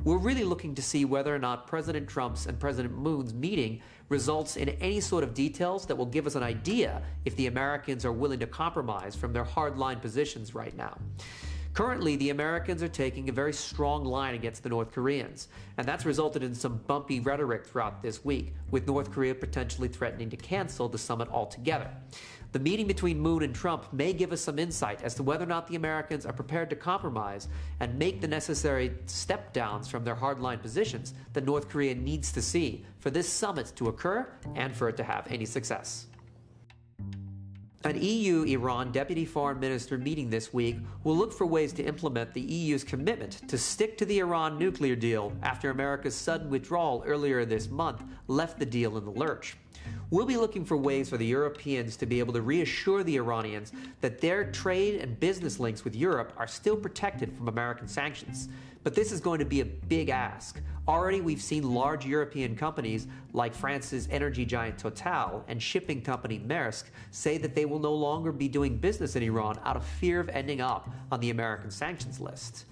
We're really looking to see whether or not President Trump's and President Moon's meeting results in any sort of details that will give us an idea if the Americans are willing to compromise from their hardline positions right now. Currently, the Americans are taking a very strong line against the North Koreans, and that's resulted in some bumpy rhetoric throughout this week, with North Korea potentially threatening to cancel the summit altogether. The meeting between Moon and Trump may give us some insight as to whether or not the Americans are prepared to compromise and make the necessary step downs from their hardline positions that North Korea needs to see for this summit to occur and for it to have any success. An EU-Iran Deputy Foreign Minister meeting this week will look for ways to implement the EU's commitment to stick to the Iran nuclear deal after America's sudden withdrawal earlier this month left the deal in the lurch. We'll be looking for ways for the Europeans to be able to reassure the Iranians that their trade and business links with Europe are still protected from American sanctions. But this is going to be a big ask. Already we've seen large European companies like France's energy giant Total and shipping company Maersk say that they will no longer be doing business in Iran out of fear of ending up on the American sanctions list.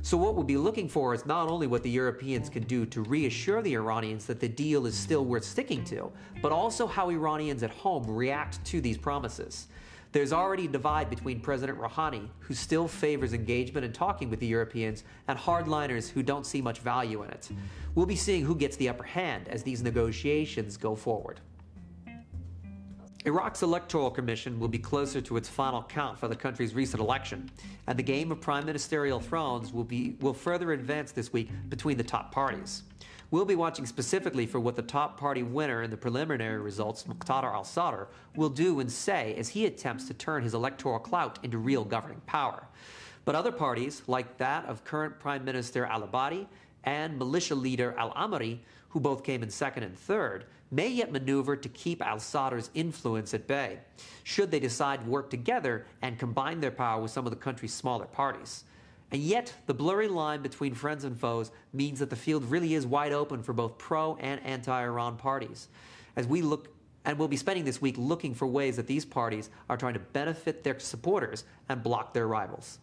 So what we'll be looking for is not only what the Europeans can do to reassure the Iranians that the deal is still worth sticking to, but also how Iranians at home react to these promises. There's already a divide between President Rouhani, who still favors engagement and talking with the Europeans, and hardliners who don't see much value in it. We'll be seeing who gets the upper hand as these negotiations go forward. Iraq's Electoral Commission will be closer to its final count for the country's recent election, and the game of prime ministerial thrones will further advance this week between the top parties. We'll be watching specifically for what the top party winner in the preliminary results, Muqtada al-Sadr, will do and say as he attempts to turn his electoral clout into real governing power. But other parties, like that of current Prime Minister al-Abadi and militia leader al-Amari, who both came in second and third, may yet maneuver to keep al-Sadr's influence at bay, should they decide to work together and combine their power with some of the country's smaller parties. And yet, the blurry line between friends and foes means that the field really is wide open for both pro and anti-Iran parties. As we look, and we'll be spending this week looking for ways that these parties are trying to benefit their supporters and block their rivals.